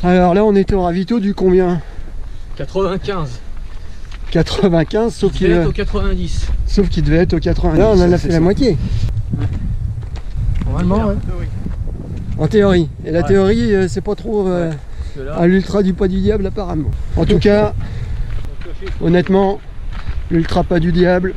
Alors là on était au ravito du combien? 95. 95, sauf qu'il devait être au 90. Sauf qu'il devait être au 90. Là on en a fait la moitié. Ouais. Normalement, ouais. En théorie. Et la théorie, c'est pas trop à l'ultra du pas du diable apparemment. En tout cas, honnêtement, l'ultra pas du diable,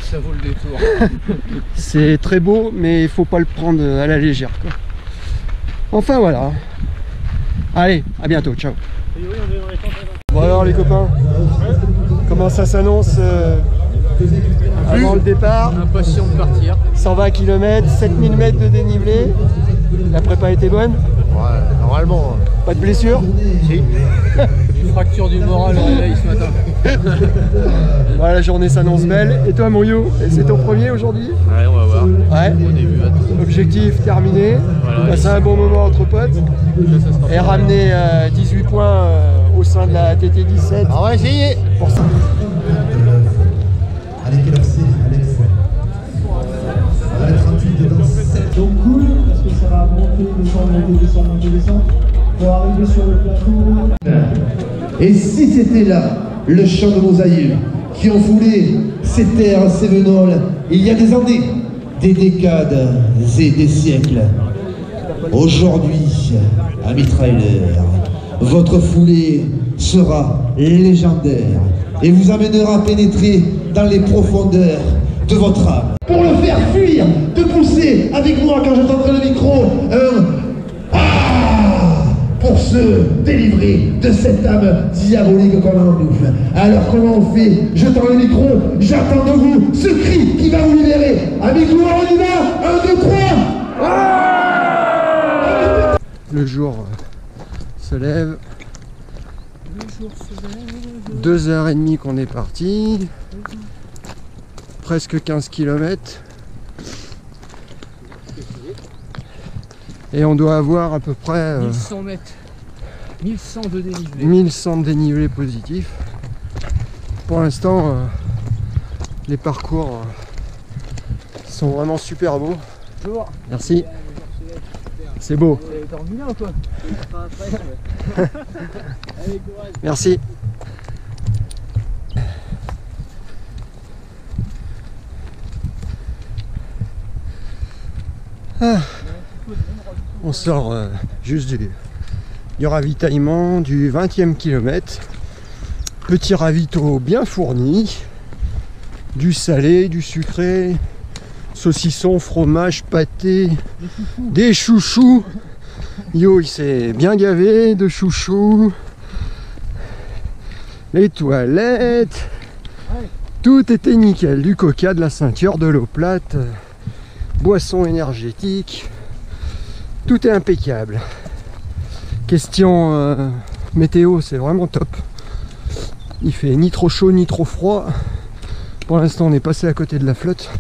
ça vaut le détour. c'est très beau, mais il faut pas le prendre à la légère, quoi. Enfin voilà. Allez, à bientôt, ciao. Bon alors les copains, comment ça s'annonce avant le départ? Impatient de partir. 120 km, 7000 mètres de dénivelé. La prépa était bonne? Ouais, normalement. Pas de blessure? Si. Une fracture du moral au réveil ce matin. Voilà, la journée s'annonce belle. Et toi, mon You, c'est ton premier aujourd'hui? Ouais, on va voir. Ouais. Au début, Objectif terminé. Voilà, Passer un bon moment entre potes. Et ramener 18 points au sein de la TT17. on va essayer. Pour ça. Allez, quelle heure c'est, Alex? Voilà, 38 dans 7. Donc cool, parce que ça va monter, descendre. Pour arriver sur le plateau. Et si c'était là, le chant de nos aïeux, qui ont foulé ces terres cévenoles il y a des années, des décades et des siècles. Aujourd'hui, amis trailers, votre foulée sera légendaire et vous amènera à pénétrer dans les profondeurs de votre âme. Pour le faire fuir, de pousser avec moi quand j'entendrai le micro un ah pour se délivrer de cette âme diabolique qu'on a en nous. Alors comment on fait? Je tends le micro, j'attends de vous ce cri qui va vous libérer. Avec nous, on y va. 1, 2, 3. Ah, le jour se lève. 2h30 qu'on est parti. Presque 15 km. Et on doit avoir à peu près 1100 mètres. 1100 de dénivelé. 1100 de dénivelé positif. Pour l'instant, les parcours sont vraiment super beaux. Bonjour. Merci. C'est beau. T'as revu là ou quoi? Merci. Ah. On sort juste du ravitaillement du 20e kilomètre. Petit ravito bien fourni. Du salé, du sucré, saucisson, fromage, pâté, des chouchous. Yo, il s'est bien gavé de chouchous. Les toilettes. Tout était nickel. Du coca, de la ceinture, de l'eau plate, boisson énergétique. Tout est impeccable. Question météo, c'est vraiment top. Il fait ni trop chaud ni trop froid. Pour l'instant, on est passé à côté de la flotte.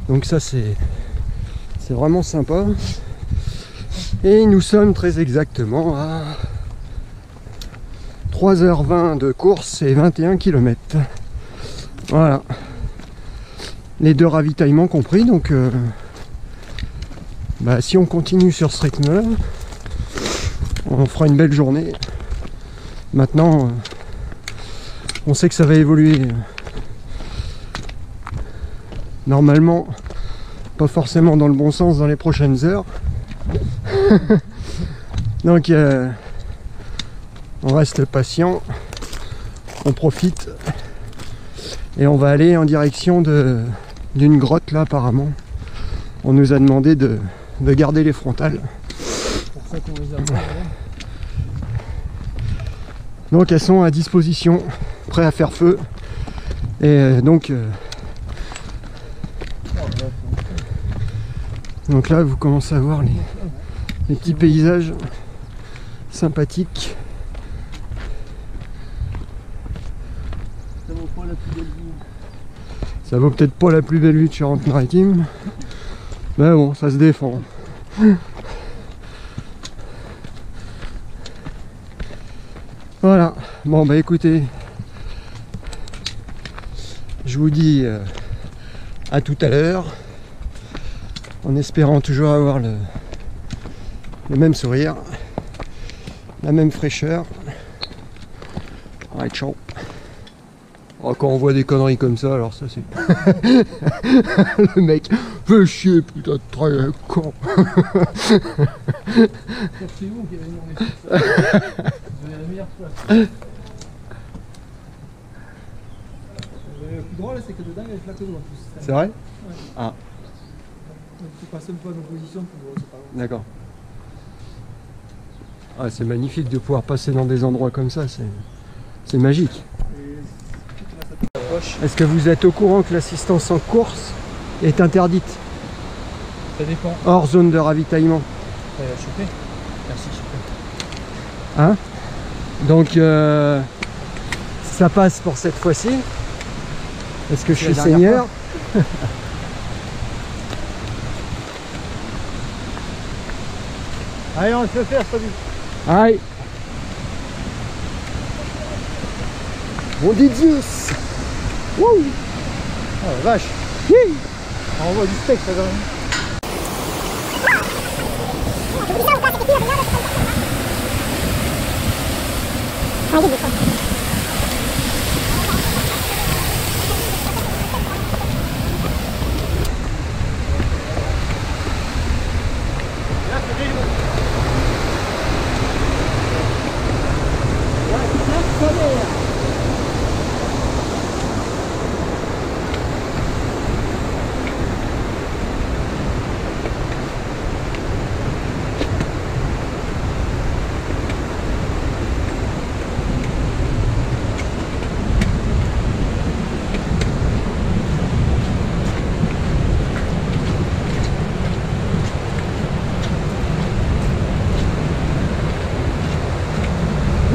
Donc ça, c'est vraiment sympa. Et nous sommes très exactement à 3h20 de course et 21 km. Voilà. Les deux ravitaillements compris. Donc si on continue sur ce rythme-là, on fera une belle journée. Maintenant, on sait que ça va évoluer. Normalement, pas forcément dans le bon sens dans les prochaines heures. Donc, on reste patient, on profite et on va aller en direction d'une grotte là apparemment. On nous a demandé de garder les frontales. C'est pour ça qu'on les a pas. Donc elles sont à disposition, prêtes à faire feu. Et donc là vous commencez à voir les petits paysages sympathiques. Ça vaut pas la plus belle vue. Ça vaut peut-être pas la plus belle vue de Charente-Maritime, mais bon, ça se défend. Voilà, bon bah écoutez, je vous dis à tout à l'heure, en espérant toujours avoir le même sourire. la même fraîcheur. Allez, ciao. Oh, quand on voit des conneries comme ça, alors ça c'est... Le mec, fais chier, putain de très con. C'est vous qui avez demandé ça. Vous avez la meilleure place. Le plus drôle, c'est que dedans, il y a une flaque d'eau en plus. C'est vrai? Ouais. Ah, Donc, tu passes un peu en opposition pour c'est pas grave. d'accord. Ah, c'est magnifique de pouvoir passer dans des endroits comme ça, c'est magique. Est-ce que vous êtes au courant que l'assistance en course est interdite Ça dépend. hors zone de ravitaillement? Chopé. Merci, chopé. Hein? Donc ça passe pour cette fois-ci. Est-ce que je suis la dernière seigneur? Allez, on va se le faire, salut. Aïe! Mon Dieu! Wouh! Oh la vache. Hi! On envoie du steak, ça quand même.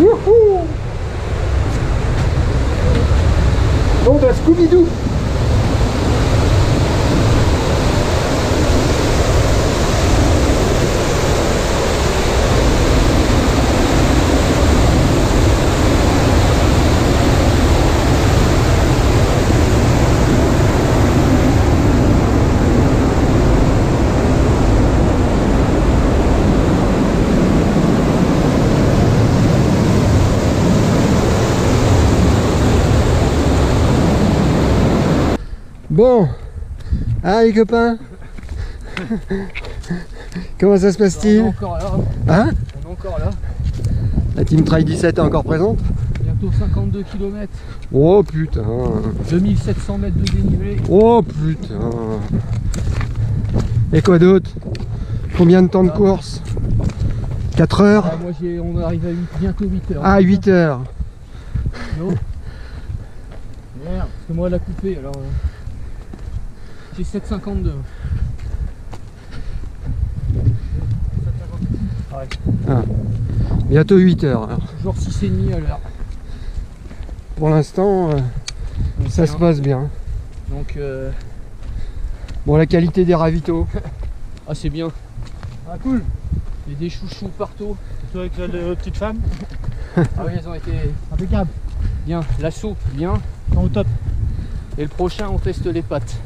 Wouhou! Nom de Scooby-Doo! Bon, ah les copains, comment ça se On est passe-t-il? encore là. Hein? On est encore là. La Team Trail 17 est encore présente? Bientôt 52 km. Oh putain! 2700 mètres de dénivelé. Oh putain! Et quoi d'autre? Combien de temps de course? 4 heures? Ah, moi, on arrive à bientôt 8 heures. Ah, 8 heures! Non. Merde, parce que moi, elle a coupé alors. J'ai 7,52. Ouais. Ah. Bientôt 8 heures. Alors. Toujours 6,5 à l'heure. Pour l'instant, ça se passe bien. Donc, Bon, la qualité des ravitaux. ah, c'est bien. Ah, cool. Il y a des chouchous partout. Toi avec la petite femme? Ah oui, elles ont été Impeccable. bien. L'assaut, bien. Au top. Et le prochain, on teste les pâtes.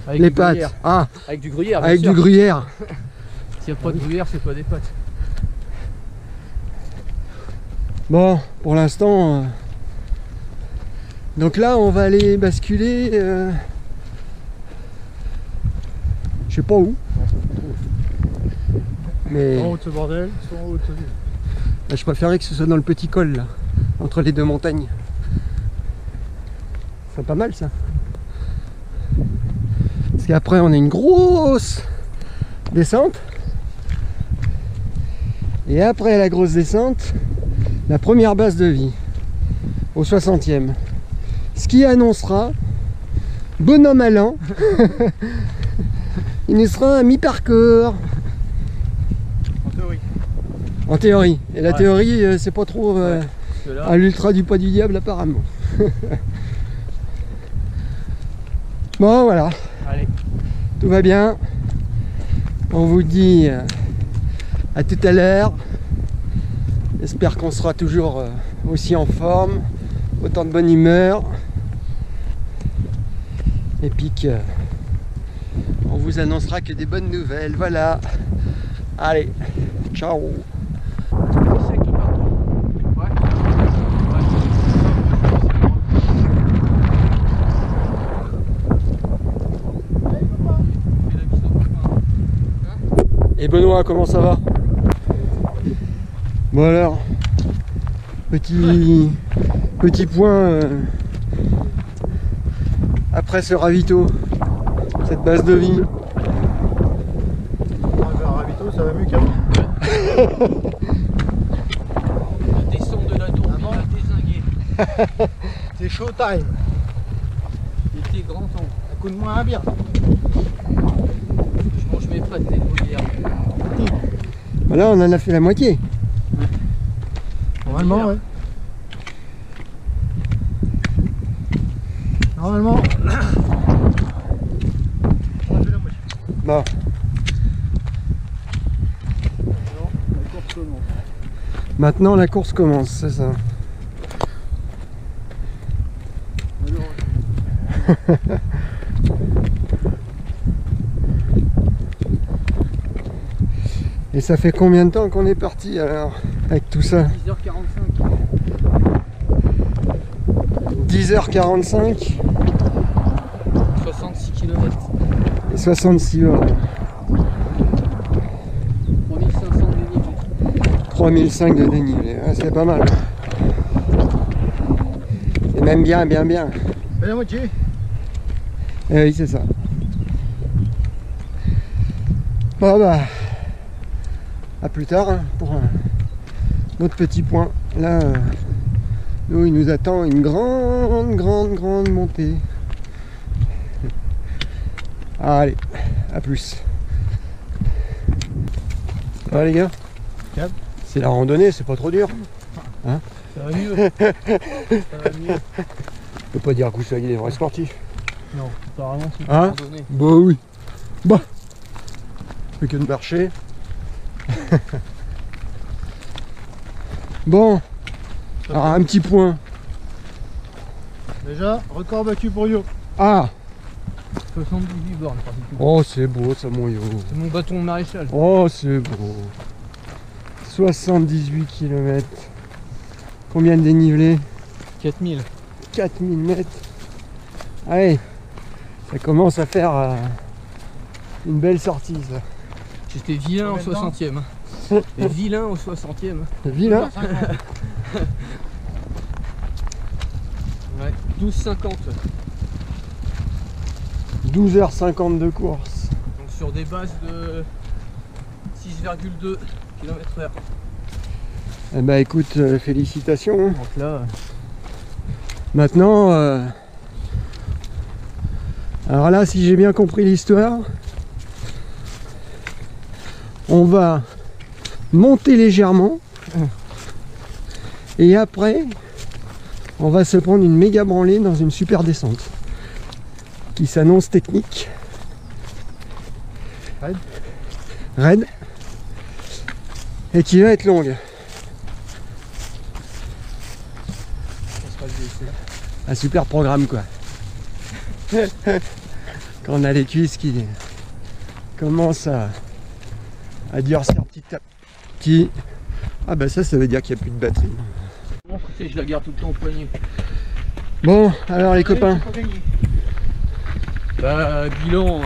Avec Les du pâtes. gruyère. Ah, Avec du gruyère, bien avec sûr. du gruyère. S'il n'y a pas de gruyère, c'est pas des pâtes. Bon, pour l'instant. Donc là, on va aller basculer. Je sais pas où. Mais En haut de ce bordel, soit en haut de ce vide. je préférais que ce soit dans le petit col là, entre les deux montagnes. C'est pas mal ça. Parce qu'après on a une grosse descente. Et après la grosse descente, la première base de vie au 60e. Ce qui annoncera, bon an mal an, il nous sera à mi-parcours. En théorie. En théorie. Et la Ouais. théorie, c'est pas trop Parce que là, à l'ultra du pas du diable apparemment. Bon voilà, allez. tout va bien. On vous dit à tout à l'heure. J'espère qu'on sera toujours aussi en forme, autant de bonne humeur. Et puis on vous annoncera que des bonnes nouvelles. Voilà. Allez, ciao. Et Benoît, comment ça va? Bon alors, petit point après ce ravito, cette base de vie. Un ravito, ça va mieux qu'avant. La descente de la tour, il m'a dézingué. C'est showtime. Il était grand temps. Un coup de moins à bière. Je mange mes pâtes des gruyères. Voilà, on en a fait la moitié. Normalement, ouais. Normalement. On a fait la moitié. Bon, Non, la course commence. maintenant la course commence, c'est ça. Et ça fait combien de temps qu'on est parti alors avec tout ça? 10h45. 10h45 66 km. et 66 heures. 3500 dénivelé. 3005 de dénivelé, ouais, c'est pas mal. Et même bien. Fait la moitié. Eh oui, c'est ça. Bon bah, à plus tard hein, pour un autre petit point. Là, nous, il nous attend une grande montée. Allez, à plus. Ça va les gars? Cap. C'est la randonnée, c'est pas trop dur. Ça va mieux. Ça va mieux. On peut pas dire que vous soyez des vrais sportifs. Non, apparemment c'est Hein? randonnée. Bah oui. Bah, plus que de marcher. Bon, alors un petit point. Déjà, record battu pour Yo. Ah, 78 bornes par contre. oh c'est beau ça mon yo. C'est mon bâton de maréchal. Oh c'est beau. 78 km. Combien de dénivelé? 4000. 4000 mètres. Allez, ça commence à faire une belle sortie ça. J'étais vilain au Combien de temps 60e. Et vilain au 60e. T'as vu là? Ouais, 12,50. 12h50 de course. Donc sur des bases de 6,2 km/h. Eh bah écoute, félicitations. Donc là, Maintenant, alors là, si j'ai bien compris l'histoire, on va monter légèrement et après, on va se prendre une méga branlée dans une super descente qui s'annonce technique. Raide. Et qui va être longue. on sera le décès. Un super programme quoi. Quand on a les cuisses qui commencent à durcir petit à petit. Ah bah ça veut dire qu'il n'y a plus de batterie. Bon, écoutez, je la garde tout le temps au poignet. Bon, alors les copains. Bah, bilan,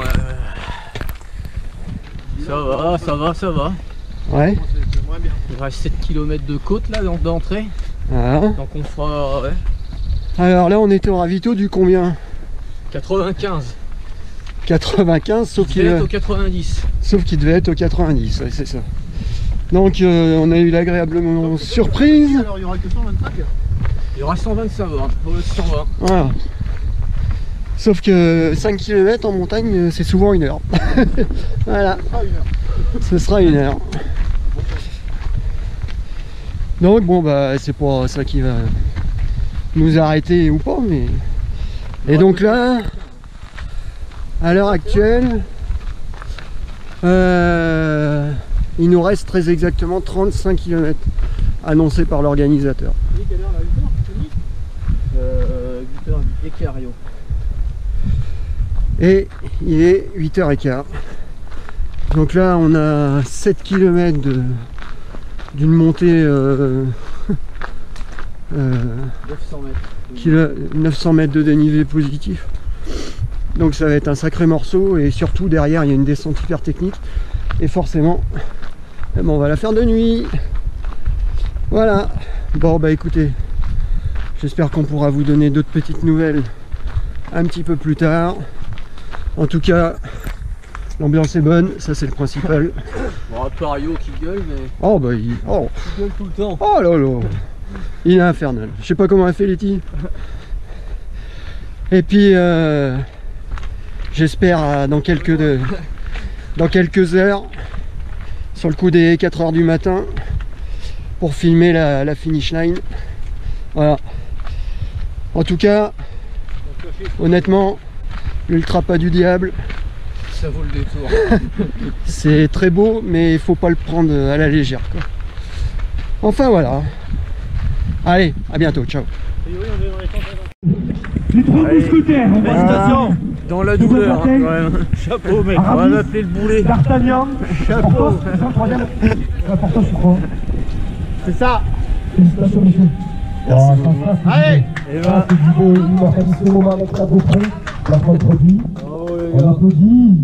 ça va. Ouais. C'est moins bien. Il reste 7 km de côte là d'entrée. Voilà. Donc on fera ouais, Alors là on était au ravito du combien? 95. 95, sauf Il qu'il devait être au 90. devait être au 90, ouais, c'est ça. Donc on a eu l'agréable surprise. Alors il y aura que 125. Il y aura 125 bornes. Pour le 120. Voilà. Sauf que 5 km en montagne c'est souvent 1 heure. Voilà, Ah, 1 heure. ce sera 1 heure. Donc bon bah c'est pas ça qui va nous arrêter ou pas mais. Et donc là, à l'heure actuelle, il nous reste très exactement 35 km annoncés par l'organisateur. Vous savez quelle heure la 8h 8h écart, yo. Et il est 8h15. Donc là on a 7 km d'une montée 900 mètres. 900 mètres de dénivelé positif. Donc ça va être un sacré morceau et surtout derrière il y a une descente hyper technique. Et forcément, eh ben, on va la faire de nuit. Voilà. Bon bah écoutez, j'espère qu'on pourra vous donner d'autres petites nouvelles un petit peu plus tard. En tout cas, l'ambiance est bonne, ça c'est le principal. Bon, à part Yo qui gueule, mais Oh bah il gueule tout le temps. Oh là là, il est infernal. Je sais pas comment elle fait Letty. Et puis j'espère dans quelques heures, sur le coup des 4 heures du matin, pour filmer la finish line. Voilà. En tout cas, honnêtement, l'ultra pas du diable, Ça vaut le détour. c'est très beau, mais il faut pas le prendre à la légère, quoi. Enfin voilà. Allez, à bientôt, ciao. Félicitations. Dans la douleur, hein, quand même. Chapeau, mec. On va m'appeler le boulet. D'Artagnan. Chapeau. C'est ça. Félicitations, monsieur. Allez. Et ben. Il m'a fait ce moment avec la GoPro, la contre-vie. On applaudit.